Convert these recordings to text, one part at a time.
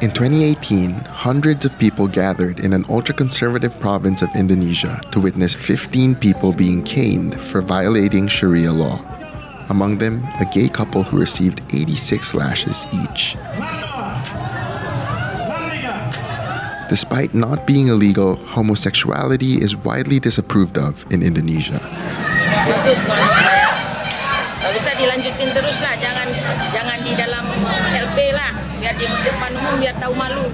In 2018, hundreds of people gathered in an ultra-conservative province of Indonesia to witness 15 people being caned for violating Sharia law. Among them, a gay couple who received 86 lashes each. Despite not being illegal, homosexuality is widely disapproved of in Indonesia. Bagus kalau saya. Bisa dilanjutin terus lah, jangan di dalam LP lah, biar di depan umum biar tahu malu.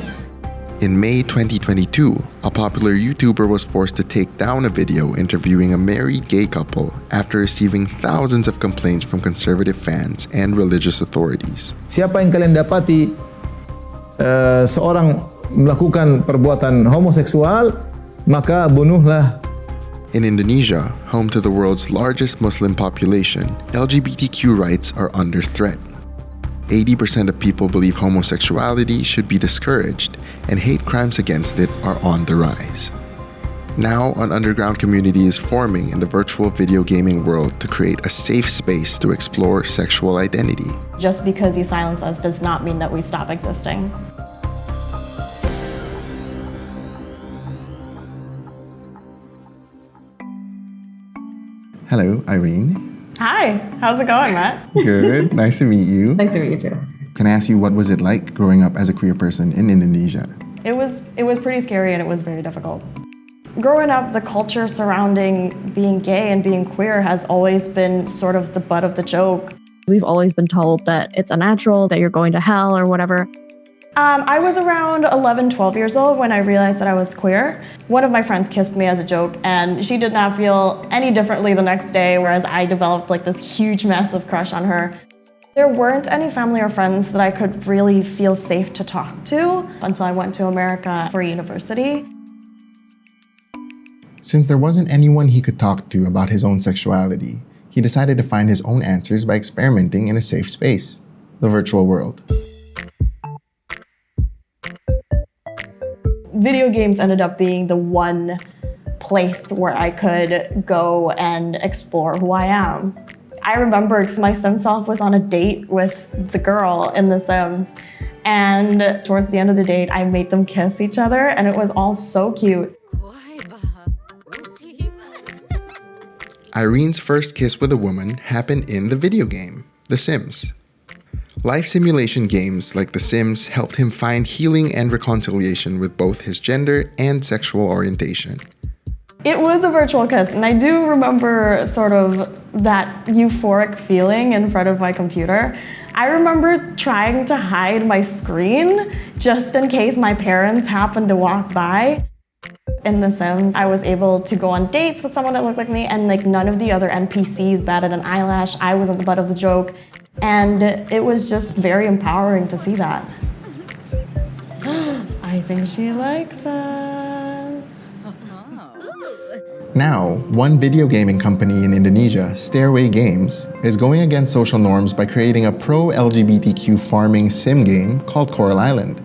In May 2022, a popular YouTuber was forced to take down a video interviewing a married gay couple after receiving thousands of complaints from conservative fans and religious authorities. Siapa yang kalian dapati seorang melakukan perbuatan homoseksual, maka bunuhlah. In Indonesia, home to the world's largest Muslim population, LGBTQ rights are under threat. 80% of people believe homosexuality should be discouraged, and hate crimes against it are on the rise. Now, an underground community is forming in the virtual video gaming world to create a safe space to explore sexual identity. Just because you silence us does not mean that we stop existing. Hello, Irene. Hi, how's it going, Matt? Good, nice to meet you. Nice to meet you too. Can I ask you, what was it like growing up as a queer person in Indonesia? It was pretty scary and it was very difficult. Growing up, the culture surrounding being gay and being queer has always been sort of the butt of the joke. We've always been told that it's unnatural, that you're going to hell or whatever. I was around 11, 12 years old when I realized that I was queer. One of my friends kissed me as a joke, and she did not feel any differently the next day, whereas I developed like this huge, massive crush on her. There weren't any family or friends that I could really feel safe to talk to until I went to America for university. Since there wasn't anyone he could talk to about his own sexuality, he decided to find his own answers by experimenting in a safe space, the virtual world. Video games ended up being the one place where I could go and explore who I am. I remember my Sim self was on a date with the girl in The Sims, and towards the end of the date, I made them kiss each other, and it was all so cute. Irene's first kiss with a woman happened in the video game, The Sims. Life simulation games like The Sims helped him find healing and reconciliation with both his gender and sexual orientation. It was a virtual kiss, and I do remember sort of that euphoric feeling in front of my computer. I remember trying to hide my screen just in case my parents happened to walk by. In The Sims, I was able to go on dates with someone that looked like me, and like none of the other NPCs batted an eyelash. I wasn't the butt of the joke. And it was just very empowering to see that. I think she likes us. Now, one video gaming company in Indonesia, Stairway Games, is going against social norms by creating a pro-LGBTQ farming sim game called Coral Island.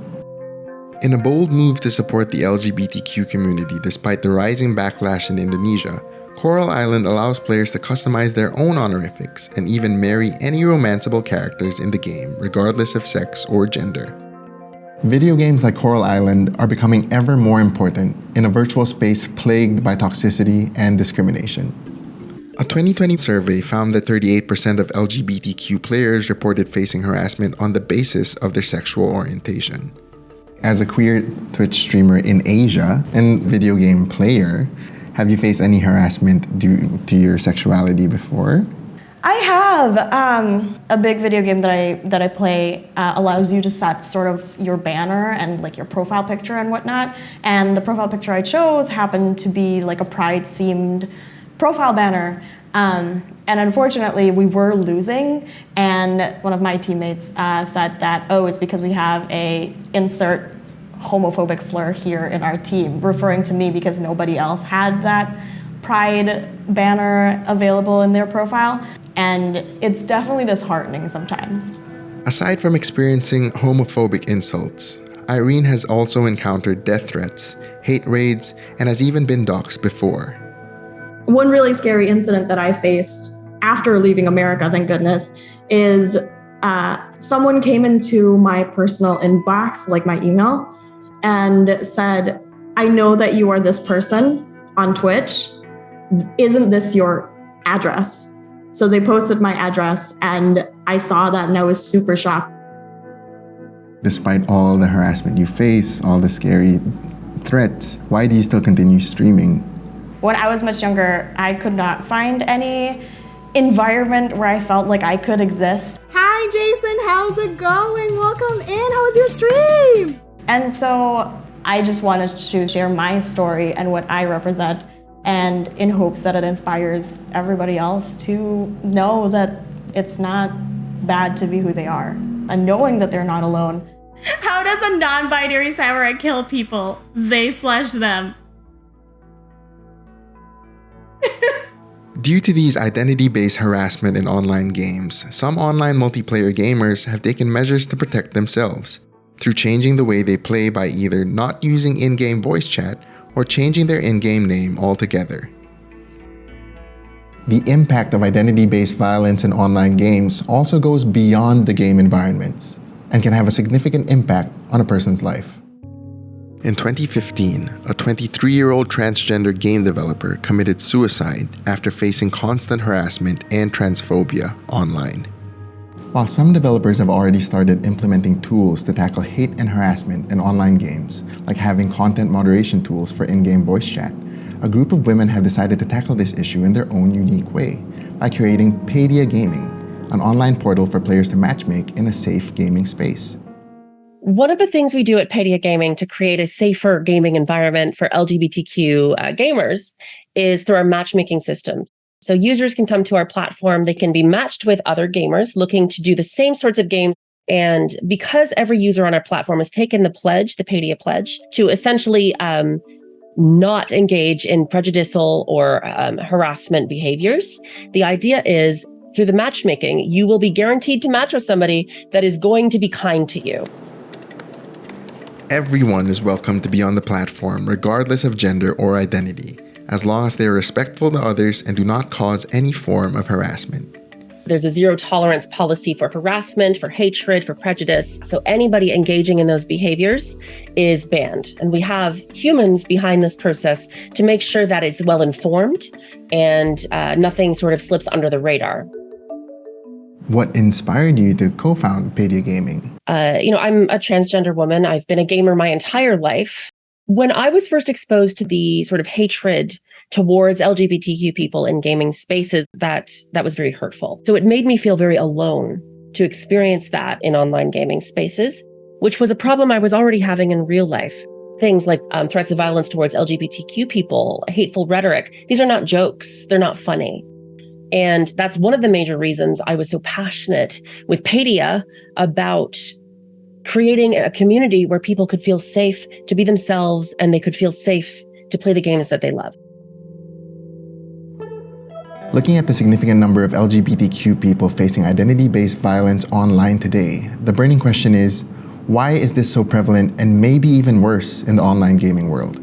In a bold move to support the LGBTQ community despite the rising backlash in Indonesia, Coral Island allows players to customize their own honorifics and even marry any romanceable characters in the game, regardless of sex or gender. Video games like Coral Island are becoming ever more important in a virtual space plagued by toxicity and discrimination. A 2020 survey found that 38% of LGBTQ players reported facing harassment on the basis of their sexual orientation. As a queer Twitch streamer in Asia and video game player, have you faced any harassment due to your sexuality before? I have. A big video game that I play allows you to set sort of your banner and like your profile picture and whatnot. And the profile picture I chose happened to be like a Pride-themed profile banner. And unfortunately, we were losing. And one of my teammates said that, oh, it's because we have a insert homophobic slur here in our team, referring to me because nobody else had that Pride banner available in their profile. And it's definitely disheartening sometimes. Aside from experiencing homophobic insults, Irene has also encountered death threats, hate raids, and has even been doxxed before. One really scary incident that I faced after leaving America, thank goodness, is someone came into my personal inbox, like my email, and said, I know that you are this person on Twitch. Isn't this your address? So they posted my address and I saw that and I was super shocked. Despite all the harassment you face, all the scary threats, why do you still continue streaming? When I was much younger, I could not find any environment where I felt like I could exist. Hi Jason, how's it going? Welcome in, how was your stream? And so I just wanted to share my story and what I represent, and in hopes that it inspires everybody else to know that it's not bad to be who they are, and knowing that they're not alone. How does a non-binary samurai kill people? They/them. Due to these identity-based harassment in online games, some online multiplayer gamers have taken measures to protect themselves through changing the way they play by either not using in-game voice chat or changing their in-game name altogether. The impact of identity-based violence in online games also goes beyond the game environments and can have a significant impact on a person's life. In 2015, a 23-year-old transgender game developer committed suicide after facing constant harassment and transphobia online. While some developers have already started implementing tools to tackle hate and harassment in online games, like having content moderation tools for in-game voice chat, a group of women have decided to tackle this issue in their own unique way by creating Padia Gaming, an online portal for players to matchmake in a safe gaming space. One of the things we do at Padia Gaming to create a safer gaming environment for LGBTQ gamers is through our matchmaking system. So users can come to our platform, they can be matched with other gamers looking to do the same sorts of games. And because every user on our platform has taken the pledge, the Padia pledge, to essentially not engage in prejudicial or harassment behaviors, the idea is through the matchmaking, you will be guaranteed to match with somebody that is going to be kind to you. Everyone is welcome to be on the platform, regardless of gender or identity, as long as they are respectful to others and do not cause any form of harassment. There's a zero tolerance policy for harassment, for hatred, for prejudice. So anybody engaging in those behaviors is banned. And we have humans behind this process to make sure that it's well informed and nothing sort of slips under the radar. What inspired you to co-found Padia Gaming? I'm a transgender woman. I've been a gamer my entire life. When I was first exposed to the sort of hatred towards LGBTQ people in gaming spaces, that was very hurtful. So it made me feel very alone to experience that in online gaming spaces, which was a problem I was already having in real life. Things like threats of violence towards LGBTQ people, hateful rhetoric. These are not jokes. They're not funny. And that's one of the major reasons I was so passionate with Padia about creating a community where people could feel safe to be themselves and they could feel safe to play the games that they love. Looking at the significant number of LGBTQ people facing identity-based violence online today, the burning question is, why is this so prevalent and maybe even worse in the online gaming world?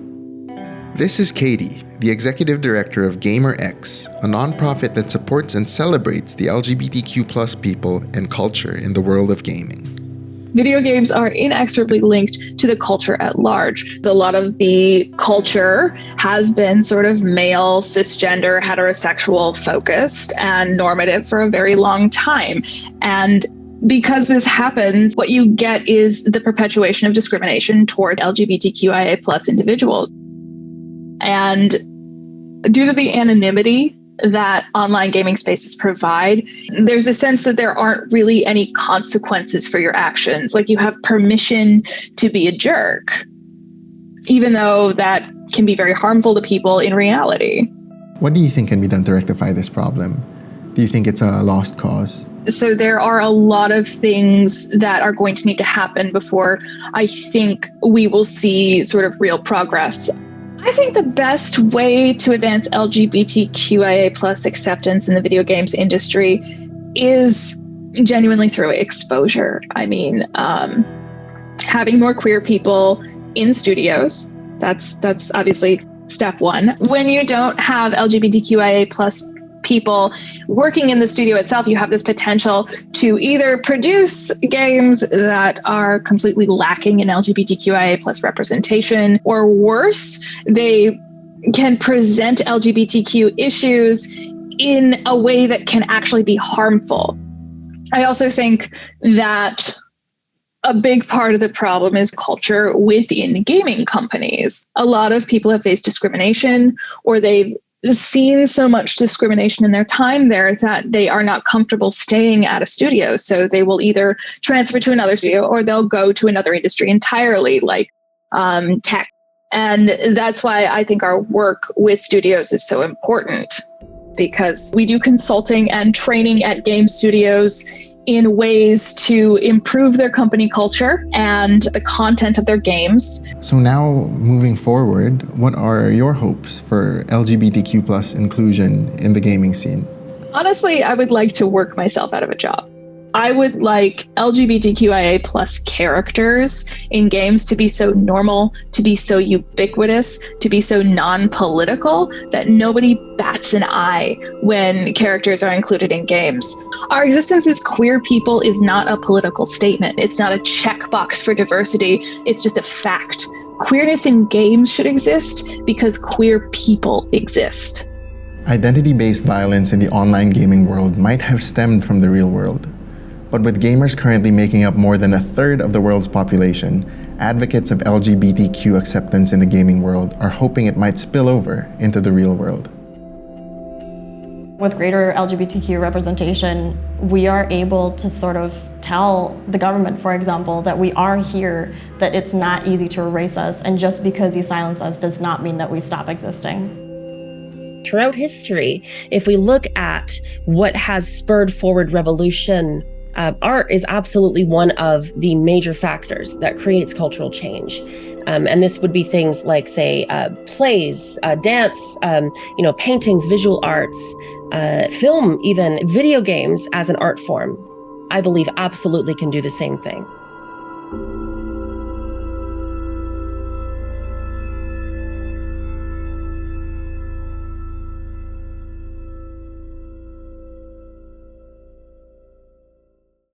This is Katie, the Executive Director of GamerX, a nonprofit that supports and celebrates the LGBTQ+ people and culture in the world of gaming. Video games are inexorably linked to the culture at large. A lot of the culture has been sort of male, cisgender, heterosexual focused and normative for a very long time. And because this happens, what you get is the perpetuation of discrimination toward LGBTQIA+ individuals. And due to the anonymity that online gaming spaces provide, there's a sense that there aren't really any consequences for your actions. Like you have permission to be a jerk, even though that can be very harmful to people in reality. What do you think can be done to rectify this problem? Do you think it's a lost cause? So there are a lot of things that are going to need to happen before I think we will see sort of real progress. I think the best way to advance LGBTQIA+ acceptance in the video games industry is genuinely through exposure. I mean, having more queer people in studios, that's obviously step one. When you don't have LGBTQIA+ people working in the studio itself, you have this potential to either produce games that are completely lacking in LGBTQIA plus representation, or worse, they can present LGBTQ issues in a way that can actually be harmful. I also think that a big part of the problem is culture within gaming companies. A lot of people have faced discrimination, or they've seen so much discrimination in their time there that they are not comfortable staying at a studio. So they will either transfer to another studio, or they'll go to another industry entirely, like tech. And that's why I think our work with studios is so important, because we do consulting and training at game studios in ways to improve their company culture and the content of their games. So now, moving forward, what are your hopes for LGBTQ plus inclusion in the gaming scene? Honestly, I would like to work myself out of a job. I would like LGBTQIA plus characters in games to be so normal, to be so ubiquitous, to be so non-political that nobody bats an eye when characters are included in games. Our existence as queer people is not a political statement. It's not a checkbox for diversity. It's just a fact. Queerness in games should exist because queer people exist. Identity-based violence in the online gaming world might have stemmed from the real world. But with gamers currently making up more than a third of the world's population, advocates of LGBTQ acceptance in the gaming world are hoping it might spill over into the real world. With greater LGBTQ representation, we are able to sort of tell the government, for example, that we are here, that it's not easy to erase us, and just because you silence us does not mean that we stop existing. Throughout history, if we look at what has spurred forward revolution, art is absolutely one of the major factors that creates cultural change. And this would be things like, say, plays, dance, paintings, visual arts, film, even video games as an art form. I believe absolutely can do the same thing.